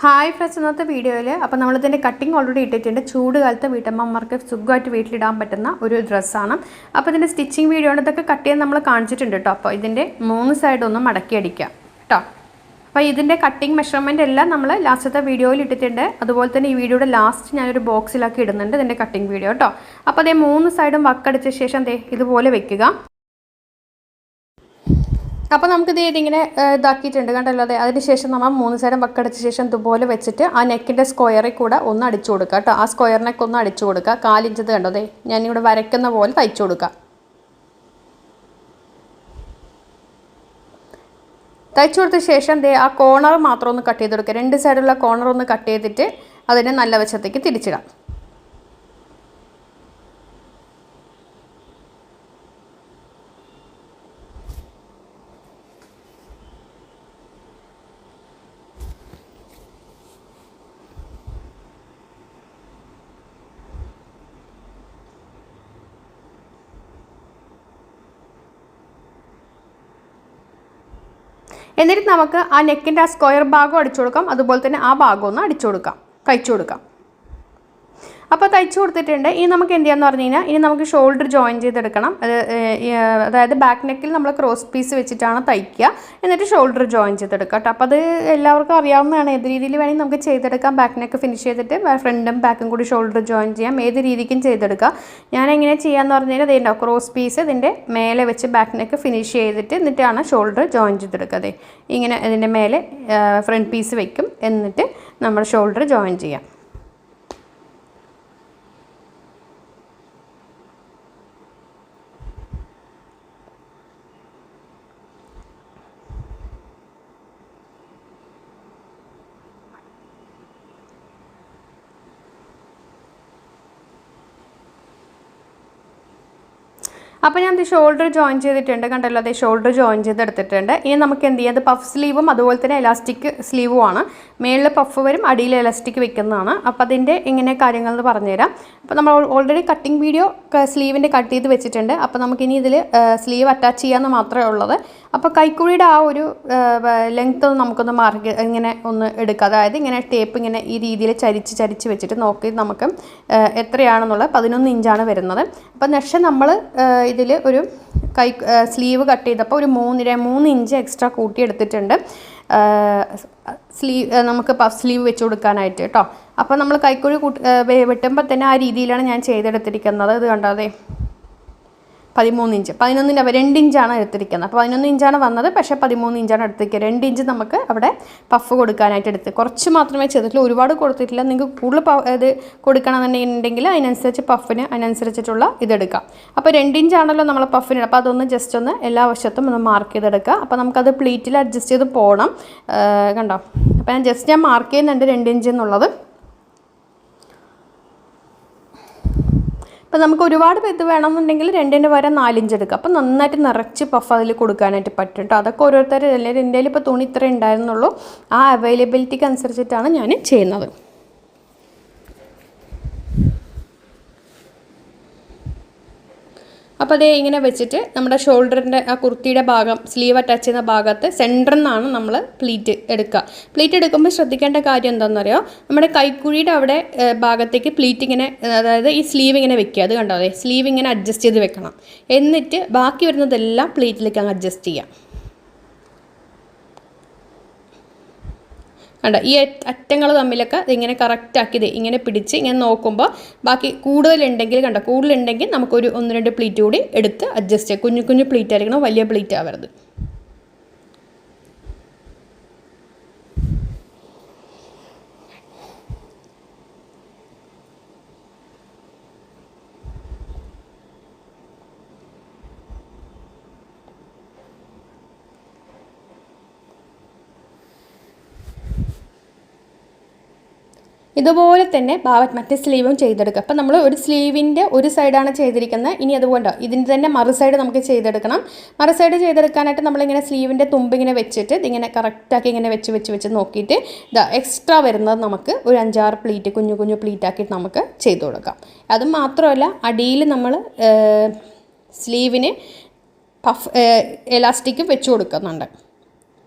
Hi friends, ഇന്നത്തെ വീഡിയോയിൽ അപ്പോൾ നമ്മളിതിൻ്റെ കട്ടിങ് ഓൾറെഡി ഇട്ടിട്ടുണ്ട്. ചൂട് കാലത്ത് വീട്ടമ്മമാർക്ക് സുഖമായിട്ട് വീട്ടിലിടാൻ പറ്റുന്ന ഒരു ഡ്രസ്സാണ്. അപ്പോൾ ഇതിൻ്റെ സ്റ്റിച്ചിങ് വീഡിയോ ഇതൊക്കെ കട്ട് ചെയ്യാൻ നമ്മൾ കാണിച്ചിട്ടുണ്ട് കേട്ടോ. അപ്പോൾ ഇതിൻ്റെ 3 സൈഡൊന്നും മടക്കി അടിക്കാം കേട്ടോ. അപ്പോൾ ഇതിൻ്റെ കട്ടിങ് മെഷർമെൻറ്റ് എല്ലാം നമ്മൾ ലാസ്റ്റത്തെ വീഡിയോയിൽ ഇട്ടിട്ടുണ്ട്. അതുപോലെ തന്നെ ഈ വീഡിയോയുടെ ലാസ്റ്റ് ഞാനൊരു ബോക്സിലാക്കി ഇടുന്നുണ്ട് ഇതിൻ്റെ കട്ടിങ് വീഡിയോ കേട്ടോ. അപ്പോൾ അതേ 3 സൈഡും വക്കടിച്ച ശേഷം ഇതുപോലെ വെക്കുക. അപ്പോൾ നമുക്കിത് ഇതിങ്ങനെ ഇതാക്കിയിട്ടുണ്ട് കണ്ടല്ലോ. അതിന് ശേഷം നമ്മൾ 3 സൈഡും വക്കടിച്ച ശേഷം ഇതുപോലെ വെച്ചിട്ട് ആ നെക്കിൻ്റെ സ്ക്വയറിൽ കൂടെ ഒന്ന് അടിച്ചു കൊടുക്കുക കേട്ടോ. ആ സ്ക്വയറിനൊക്കെ ഒന്ന് അടിച്ചു കൊടുക്കുക. 4 ഇഞ്ച് കണ്ടോ, ഞാനിവിടെ വരയ്ക്കുന്ന പോലെ തയ്ച്ചു കൊടുക്കുക. തയ്ച്ചു കൊടുത്ത ശേഷം ആ കോർണർ മാത്രം ഒന്ന് കട്ട് ചെയ്ത് കൊടുക്കുക. 2 സൈഡുള്ള കോർണർ ഒന്ന് കട്ട് ചെയ്തിട്ട് അതിനെ നല്ല വശത്തേക്ക് തിരിച്ചിടാം. എന്നിട്ട് നമുക്ക് ആ നെക്കിൻ്റെ ആ സ്ക്വയർ ഭാഗം അടിച്ചു കൊടുക്കാം. അതുപോലെ തന്നെ ആ ഭാഗം ഒന്ന് അടിച്ചു കൊടുക്കാം, തയ്ച്ചു കൊടുക്കാം. അപ്പോൾ തയ്ച്ചു കൊടുത്തിട്ടുണ്ട്. ഇനി നമുക്ക് എന്ത് ചെയ്യാന്ന് പറഞ്ഞു കഴിഞ്ഞാൽ ഇനി നമുക്ക് ഷോൾഡർ ജോയിൻ ചെയ്തെടുക്കണം. അതായത് ബാക്ക് നെക്കിൽ നമ്മൾ ക്രോസ് പീസ് വെച്ചിട്ടാണ് തയ്ക്കുക. എന്നിട്ട് ഷോൾഡർ ജോയിൻ ചെയ്തെടുക്കുക കേട്ടോ. അപ്പോൾ അത് എല്ലാവർക്കും അറിയാവുന്നതാണ്. ഏത് രീതിയിൽ വേണമെങ്കിൽ നമുക്ക് ചെയ്തെടുക്കാം. ബാക്ക് നെക്ക് ഫിനിഷ് ചെയ്തിട്ട് ഫ്രണ്ടും ബാക്കും കൂടി ഷോൾഡർ ജോയിൻ ചെയ്യാം. ഏത് രീതിക്കും ചെയ്തെടുക്കാം. ഞാൻ എങ്ങനെ ചെയ്യാമെന്ന് പറഞ്ഞു കഴിഞ്ഞാൽ ഇതുണ്ടാവും ക്രോസ് പീസ് ഇതിൻ്റെ മേലെ വെച്ച് ബാക്ക് നെക്ക് ഫിനിഷ് ചെയ്തിട്ട് എന്നിട്ടാണ് ഷോൾഡർ ജോയിൻ ചെയ്തെടുക്കുക. ഇങ്ങനെ ഇതിൻ്റെ മേലെ ഫ്രണ്ട് പീസ് വെക്കും. എന്നിട്ട് നമ്മൾ ഷോൾഡർ ജോയിൻ ചെയ്യാം. അപ്പോൾ ഞാൻ ഷോൾഡർ ജോയിൻ ചെയ്തിട്ടുണ്ട് കണ്ടല്ലോ. അതേ ഷോൾഡർ ജോയിൻ ചെയ്തെടുത്തിട്ടുണ്ട്. ഇനി നമുക്ക് എന്ത് ചെയ്യാം, അത് പഫ് സ്ലീവും അതുപോലെ തന്നെ എലാസ്റ്റിക് സ്ലീവുമാണ്. മേളിൽ പഫ് വരും, അടിയിൽ എലാസ്റ്റിക് വെക്കുന്നതാണ്. അപ്പോൾ അതിൻ്റെ ഇങ്ങനെ കാര്യങ്ങളെന്ന് പറഞ്ഞുതരാം. അപ്പോൾ നമ്മൾ ഓൾറെഡി കട്ടിങ് വീഡിയോ സ്ലീവിൻ്റെ കട്ട് ചെയ്ത് വെച്ചിട്ടുണ്ട്. അപ്പോൾ നമുക്കിനി ഇതിൽ സ്ലീവ് അറ്റാച്ച് ചെയ്യാമെന്ന് മാത്രമേ ഉള്ളത്. അപ്പോൾ കൈക്കുഴിയുടെ ആ ഒരു ലെങ്ത്ത് നമുക്കൊന്ന് മാർക്ക് ഇങ്ങനെ ഒന്ന് എടുക്കുക. അതായത് ഇങ്ങനെ ടേപ്പ് ഇങ്ങനെ ഈ രീതിയിൽ ചരിച്ച് വെച്ചിട്ട് നോക്കി നമുക്ക് എത്രയാണെന്നുള്ളത് 11 ഇഞ്ചാണ് വരുന്നത്. അപ്പോൾ നെക്സ്റ്റ് നമ്മൾ ഇതിൽ ഒരു സ്ലീവ് കട്ട് ചെയ്തപ്പോൾ ഒരു 3 ഇഞ്ച് എക്സ്ട്രാ കൂട്ടി എടുത്തിട്ടുണ്ട് നമുക്ക് പഫ് സ്ലീവ് വെച്ച് കൊടുക്കാനായിട്ട് കേട്ടോ. അപ്പോൾ നമ്മൾ കൈക്കുഴി വെട്ടുമ്പോൾ തന്നെ ആ രീതിയിലാണ് ഞാൻ ചെയ്തെടുത്തിരിക്കുന്നത്. ഇത് കണ്ടോ, 13 ഇഞ്ച് 2 ഇഞ്ചാണ് എടുത്തിരിക്കുന്നത്. അപ്പോൾ 11 ഇഞ്ചാണ് വന്നത്, പക്ഷേ 13 ഇഞ്ചാണ് എടുത്തിരിക്കുന്നത്. 2 ഇഞ്ച് നമുക്ക് അവിടെ പഫ് കൊടുക്കാനായിട്ട് എടുത്ത് കുറച്ച് മാത്രമേ ചെയ്തിട്ടുള്ളൂ, ഒരുപാട് കൊടുത്തിട്ടില്ല. നിങ്ങൾക്ക് കൂടുതൽ ഇത് കൊടുക്കണമെന്നുണ്ടെങ്കിൽ അതിനനുസരിച്ച് പഫിന് അതിനനുസരിച്ചിട്ടുള്ള ഇതെടുക്കാം. അപ്പോൾ 2 ഇഞ്ചാണല്ലോ നമ്മൾ പഫിന്. അപ്പോൾ അതൊന്ന് ജസ്റ്റ് ഒന്ന് എല്ലാ വശത്തും ഒന്ന് മാർക്ക് ചെയ്തെടുക്കുക. അപ്പോൾ നമുക്കത് പ്ലീറ്റിൽ അഡ്ജസ്റ്റ് ചെയ്ത് പോകണം കണ്ടോ. അപ്പോൾ ഞാൻ മാർക്ക് ചെയ്യുന്നുണ്ട് 2 ഇഞ്ച് എന്നുള്ളത്. അപ്പോൾ നമുക്ക് ഒരുപാട് ഇത് വേണമെന്നുണ്ടെങ്കിൽ 2 വരെ 4 ഇഞ്ച് എടുക്കുക. അപ്പോൾ നന്നായിട്ട് നിറച്ച് പഫ് അതിൽ കൊടുക്കാനായിട്ട് പറ്റും കേട്ടോ. അതൊക്കെ ഓരോരുത്തർ അല്ലെങ്കിൽ എൻ്റെ കയ്യിൽ ഇപ്പോൾ തുണി ഇത്രേ ഉണ്ടായിരുന്നുള്ളൂ. ആ അവൈലബിലിറ്റിക്ക് അനുസരിച്ചിട്ടാണ് ഞാൻ ചെയ്യുന്നത്. അപ്പോൾ അതേ ഇങ്ങനെ വെച്ചിട്ട് നമ്മുടെ ഷോൾഡറിൻ്റെ ആ കുർത്തിയുടെ ഭാഗം സ്ലീവ് അറ്റാച്ച് ചെയ്യുന്ന ഭാഗത്ത് സെൻറ്ററിൽ നിന്നാണ് നമ്മൾ പ്ലീറ്റ് എടുക്കുക. പ്ലീറ്റ് എടുക്കുമ്പോൾ ശ്രദ്ധിക്കേണ്ട കാര്യം എന്താണെന്നറിയോ, നമ്മുടെ കൈക്കുഴിയുടെ അവിടെ ഭാഗത്തേക്ക് പ്ലീറ്റ് ഇങ്ങനെ, അതായത് ഈ സ്ലീവ് ഇങ്ങനെ വെക്കുക. അത് കണ്ടോ, സ്ലീവ് ഇങ്ങനെ അഡ്ജസ്റ്റ് ചെയ്ത് വെക്കണം. എന്നിട്ട് ബാക്കി വരുന്നതെല്ലാം പ്ലീറ്റിലേക്ക് അങ്ങ് അഡ്ജസ്റ്റ് ചെയ്യാം. കണ്ടോ, ഈ അറ്റങ്ങൾ തമ്മിലൊക്കെ ഇങ്ങനെ കറക്റ്റാക്കി ഇങ്ങനെ പിടിച്ച് ഇങ്ങനെ നോക്കുമ്പോൾ ബാക്കി കൂടുതലുണ്ടെങ്കിൽ കണ്ടോ, കൂടുതലുണ്ടെങ്കിൽ നമുക്കൊരു 1-2 പ്ലീറ്റ് കൂടി എടുത്ത് അഡ്ജസ്റ്റ് ചെയ്യാം. കുഞ്ഞു പ്ലീറ്റ് ആയിരിക്കണം, വലിയ പ്ലീറ്റ് ആവരുത്. ഇതുപോലെ തന്നെ മറ്റേ സ്ലീവും ചെയ്തെടുക്കുക. അപ്പോൾ നമ്മൾ ഒരു സ്ലീവിൻ്റെ ഒരു സൈഡാണ് ചെയ്തിരിക്കുന്നത്. ഇനി അതുകൊണ്ട് ഇതിൻ്റെ തന്നെ മറു സൈഡ് നമുക്ക് ചെയ്തെടുക്കണം. മറു സൈഡ് ചെയ്തെടുക്കാനായിട്ട് നമ്മളിങ്ങനെ സ്ലീവിൻ്റെ തുമ്പിങ്ങനെ വെച്ചിട്ട് ഇതിങ്ങനെ കറക്റ്റാക്കി ഇങ്ങനെ വെച്ച് നോക്കിയിട്ട് എക്സ്ട്രാ വരുന്നത് നമുക്ക് ഒരു 5-6 പ്ലീറ്റ് കുഞ്ഞു പ്ലീറ്റാക്കിയിട്ട് നമുക്ക് ചെയ്ത് കൊടുക്കാം. അത് മാത്രമല്ല, അടിയിൽ നമ്മൾ സ്ലീവിന് പഫ് എലാസ്റ്റിക് വെച്ച് കൊടുക്കുന്നുണ്ട്.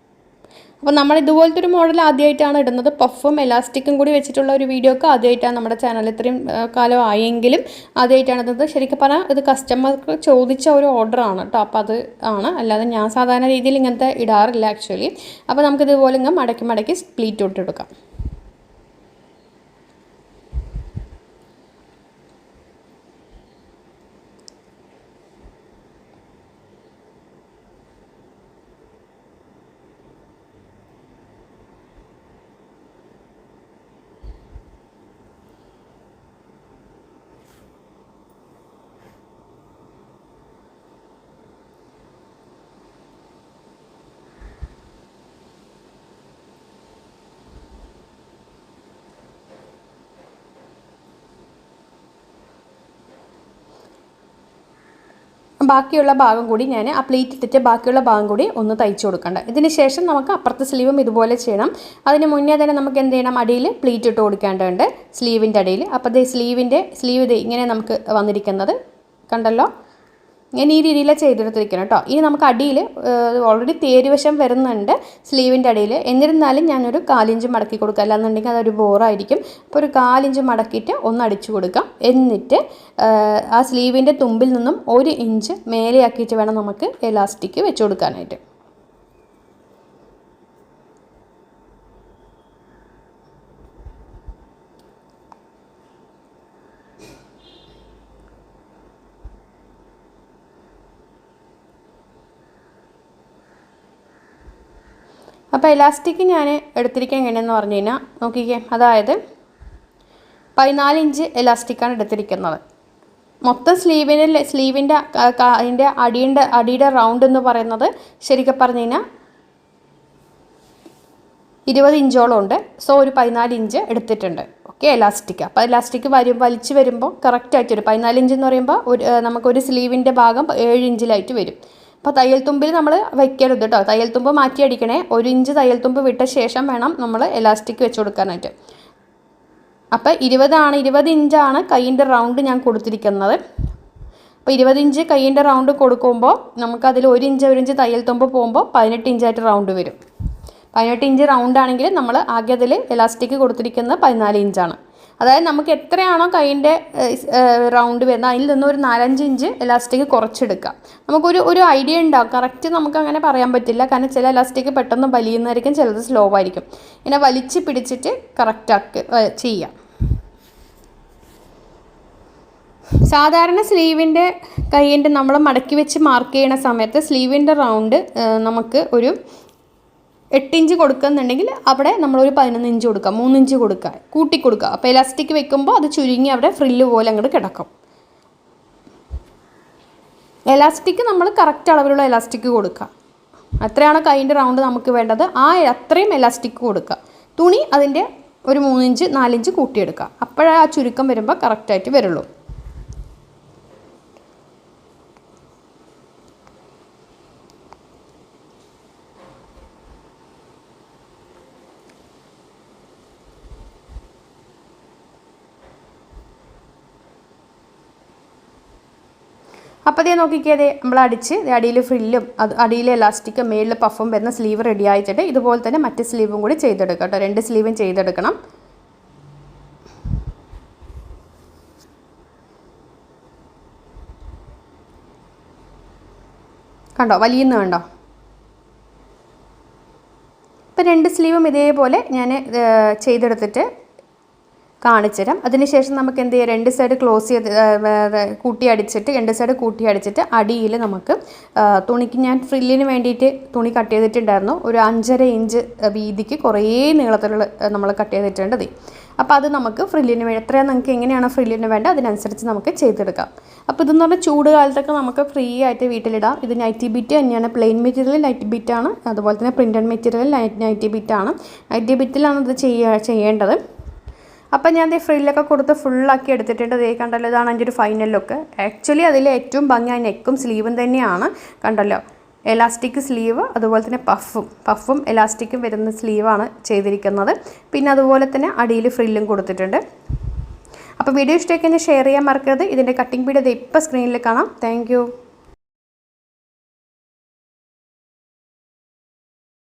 അപ്പോൾ നമ്മൾ ഇതുപോലത്തെ ഒരു മോഡൽ ആദ്യമായിട്ടാണ് ഇടുന്നത്. പഫും എലാസ്റ്റിക്കും കൂടി വെച്ചിട്ടുള്ള ഒരു വീഡിയോ ഒക്കെ ആദ്യമായിട്ടാണ് നമ്മുടെ ചാനൽ. ഇത്രയും കാലം ആയെങ്കിലും ആദ്യമായിട്ടാണ് ഇടുന്നത്. ശരിക്കും പറഞ്ഞാൽ ഇത് കസ്റ്റമർക്ക് ചോദിച്ച ഒരു ഓർഡറാണ് കേട്ടോ. അപ്പോൾ അത് ആണ്, അല്ലാതെ ഞാൻ സാധാരണ രീതിയിൽ ഇങ്ങനത്തെ ഇടാറില്ല ആക്ച്വലി. അപ്പോൾ നമുക്കിതുപോലെ ഇങ്ങനെ മടക്കി മടക്കി പ്ലീറ്റ് ഇട്ടെടുക്കാം. ബാക്കിയുള്ള ഭാഗം കൂടി ഞാൻ ആ പ്ലീറ്റ് ഇട്ടിട്ട് ബാക്കിയുള്ള ഭാഗം കൂടി ഒന്ന് തയ്ച്ചു കൊടുക്കേണ്ട. ഇതിന് ശേഷം നമുക്ക് അപ്പുറത്തെ സ്ലീവും ഇതുപോലെ ചെയ്യണം. അതിന് മുന്നേ തന്നെ നമുക്ക് എന്ത് ചെയ്യണം, അടിയിൽ പ്ലീറ്റ് ഇട്ട് കൊടുക്കേണ്ടതുണ്ട് സ്ലീവിൻ്റെ അടിയിൽ. അപ്പോൾ ഇത് സ്ലീവ് ഇങ്ങനെ നമുക്ക് വന്നിരിക്കുന്നത് കണ്ടല്ലോ. ഞാൻ ഈ രീതിയിലാണ് ചെയ്തെടുത്തിരിക്കണം കേട്ടോ. ഇനി നമുക്ക് അടിയിൽ ഓൾറെഡി തേരുവശം വരുന്നുണ്ട് സ്ലീവിൻ്റെ അടിയിൽ. എന്നിരുന്നാലും ഞാനൊരു 4 ഇഞ്ച് മടക്കി കൊടുക്കുക, അല്ലാന്നുണ്ടെങ്കിൽ അതൊരു ബോറായിരിക്കും. അപ്പോൾ ഒരു 4 ഇഞ്ച് മടക്കിയിട്ട് ഒന്ന് അടിച്ചു കൊടുക്കാം. എന്നിട്ട് ആ സ്ലീവിൻ്റെ തുമ്പിൽ നിന്നും 1 ഇഞ്ച് മേലെയാക്കിയിട്ട് വേണം നമുക്ക് എലാസ്റ്റിക് വെച്ച് കൊടുക്കാനായിട്ട്. അപ്പോൾ എലാസ്റ്റിക് ഞാൻ എടുത്തിരിക്കാൻ എങ്ങനെയെന്ന് പറഞ്ഞു കഴിഞ്ഞാൽ നോക്കിക്കേ, അതായത് 14 ഇഞ്ച് എലാസ്റ്റിക്കാണ് എടുത്തിരിക്കുന്നത്. മൊത്തം സ്ലീവിൻ്റെ അതിൻ്റെ അടിയുടെ റൗണ്ട് എന്ന് പറയുന്നത് ശരിക്കും പറഞ്ഞു കഴിഞ്ഞാൽ 20 ഇഞ്ചോളം ഉണ്ട്. സോ ഒരു 14 ഇഞ്ച് എടുത്തിട്ടുണ്ട്. Okay, elastic. അപ്പോൾ എലാസ്റ്റിക് വലിച്ച് വരുമ്പോൾ കറക്റ്റായിട്ട് വരും. 14 ഇഞ്ച് എന്ന് പറയുമ്പോൾ നമുക്കൊരു സ്ലീവിൻ്റെ ഭാഗം 7 ഇഞ്ചിലായിട്ട് വരും. അപ്പോൾ തയ്യൽ തുമ്പിൽ നമ്മൾ വയ്ക്കരുത് കേട്ടോ. തയ്യൽ തുമ്പ് മാറ്റി അടിക്കണേ. 1 ഇഞ്ച് തയ്യൽ തുമ്പ് വിട്ട ശേഷം വേണം നമ്മൾ എലാസ്റ്റിക് വെച്ച് കൊടുക്കാനായിട്ട്. അപ്പോൾ 20 ഇഞ്ചാണ് കൈയിൻ്റെ റൗണ്ട് ഞാൻ കൊടുത്തിരിക്കുന്നത്. അപ്പോൾ 20 ഇഞ്ച് കൈയിൻ്റെ റൗണ്ട് കൊടുക്കുമ്പോൾ നമുക്കതിൽ 1 ഇഞ്ച് തയ്യൽ തുമ്പ് പോകുമ്പോൾ 18 ഇഞ്ചായിട്ട് റൗണ്ട് വരും. 18 ഇഞ്ച് റൗണ്ട് ആണെങ്കിൽ നമ്മൾ ആകെ അതിൽ എലാസ്റ്റിക് കൊടുത്തിരിക്കുന്നത് 14 ഇഞ്ചാണ്. അതായത് നമുക്ക് എത്രയാണോ കൈയിൻ്റെ റൗണ്ട് വരുന്നത് അതിൽ നിന്ന് ഒരു 4-5 ഇഞ്ച് എലാസ്റ്റിക് കുറച്ചെടുക്കാം. നമുക്കൊരു ഐഡിയ ഉണ്ടാവും. കറക്റ്റ് നമുക്ക് അങ്ങനെ പറയാൻ പറ്റില്ല, കാരണം ചില എലാസ്റ്റിക് പെട്ടെന്ന് വലിയുന്നതായിരിക്കും, ചിലത് സ്ലോ ആയിരിക്കും. ഇങ്ങനെ വലിച്ച് പിടിച്ചിട്ട് കറക്റ്റാക്കി ചെയ്യാം. സാധാരണ സ്ലീവിൻ്റെ കൈയിൻ്റെ നമ്മൾ മടക്കി വെച്ച് മാർക്ക് ചെയ്യുന്ന സമയത്ത് സ്ലീവിൻ്റെ റൗണ്ട് നമുക്ക് ഒരു 8 ഇഞ്ച് കൊടുക്കുന്നുണ്ടെങ്കിൽ അവിടെ നമ്മളൊരു 11 ഇഞ്ച് കൊടുക്കുക, 3 ഇഞ്ച് കൊടുക്കുക, കൂട്ടി കൊടുക്കുക. അപ്പോൾ എലാസ്റ്റിക് വെക്കുമ്പോൾ അത് ചുരുങ്ങി അവിടെ ഫ്രില്ല് പോലെ അങ്ങോട്ട് കിടക്കും. എലാസ്റ്റിക് നമ്മൾ കറക്റ്റ് അളവിലുള്ള എലാസ്റ്റിക് കൊടുക്കുക. എത്രയാണ് കൈയിൻ്റെ റൗണ്ട് നമുക്ക് വേണ്ടത് അത്രയും എലാസ്റ്റിക് കൊടുക്കുക. തുണി അതിൻ്റെ ഒരു 3 ഇഞ്ച് 4 ഇഞ്ച് കൂട്ടിയെടുക്കുക. അപ്പോഴേ ആ ചുരുക്കം വരുമ്പോൾ കറക്റ്റായിട്ട് വരുള്ളൂ. അപ്പോൾ അതേ നോക്കിക്കേ, നമ്മൾ അടിച്ച് അടിയിൽ ഫ്രില്ലും അടിയിൽ എലാസ്റ്റിക്കും മേളിൽ പഫും വരുന്ന സ്ലീവ് റെഡി ആയിട്ടുണ്ട്. ഇതുപോലെ തന്നെ മറ്റേ സ്ലീവും കൂടി ചെയ്തെടുക്കാം കേട്ടോ. 2 സ്ലീവും ചെയ്തെടുക്കണം. കണ്ടോ, വലിയുന്ന കണ്ടോ. ഇപ്പോൾ 2 സ്ലീവും ഇതേപോലെ ഞാൻ ചെയ്തെടുത്തിട്ട് കാണിച്ചു തരാം. അതിനുശേഷം നമുക്ക് എന്ത് ചെയ്യാം, 2 സൈഡ് ക്ലോസ് ചെയ്ത് കൂട്ടി അടിച്ചിട്ട് 2 സൈഡ് കൂട്ടി അടിച്ചിട്ട് അടിയിൽ നമുക്ക് തുണിക്ക് ഞാൻ ഫ്രില്ലിന് വേണ്ടിയിട്ട് തുണി കട്ട് ചെയ്തിട്ടുണ്ടായിരുന്നു. ഒരു 5.5 ഇഞ്ച് വീതിക്ക് കുറേ നീളത്തിലുള്ള നമ്മൾ കട്ട് ചെയ്തിട്ടുണ്ട്. അപ്പോൾ അത് നമുക്ക് ഫ്രില്ലിന് വേണ്ടി എത്രയാണ് നിങ്ങൾക്ക് എങ്ങനെയാണ് ഫ്രില്ലിന് വേണ്ട അതിനനുസരിച്ച് നമുക്ക് ചെയ്തെടുക്കാം. അപ്പോൾ ഇതെന്ന് പറഞ്ഞാൽ ചൂട് കാലത്തൊക്കെ നമുക്ക് ഫ്രീ ആയിട്ട് വീട്ടിലിടാം. ഇത് നൈറ്റി ബിറ്റ് തന്നെയാണ്. പ്ലെയിൻ മെറ്റീരിയൽ നൈറ്റി ബിറ്റാണ്. അതുപോലെ തന്നെ പ്രിൻറ്റഡ് മെറ്റീരിയൽ നൈറ്റി ബിറ്റാണ്. നൈറ്റി ബിറ്റിലാണ് ഇത് ചെയ്യേണ്ടത്. അപ്പോൾ ഞാൻ ഫ്രില്ലൊക്കെ കൊടുത്ത് ഫുള്ളാക്കി എടുത്തിട്ടുണ്ട്. ഇതേ കണ്ടല്ലോ, ഇതാണ് എൻ്റെ ഒരു ഫൈനൽ ലുക്ക്. ആക്ച്വലി അതിൽ ഏറ്റവും ഭംഗി നെക്കും സ്ലീവും തന്നെയാണ്. കണ്ടല്ലോ, എലാസ്റ്റിക് സ്ലീവ്, അതുപോലെ തന്നെ പഫും എലാസ്റ്റിക്കും വരുന്ന സ്ലീവാണ് ചെയ്തിരിക്കുന്നത്. പിന്നെ അതുപോലെ തന്നെ അടിയിൽ ഫ്രില്ലും കൊടുത്തിട്ടുണ്ട്. അപ്പോൾ വീഡിയോ ഇഷ്ടമായി കഴിഞ്ഞാൽ ഷെയർ ചെയ്യാൻ മറക്കരുത്. ഇതിൻ്റെ കട്ടിംഗ് വീഡിയോ ഇപ്പോൾ സ്ക്രീനിൽ കാണാം. താങ്ക്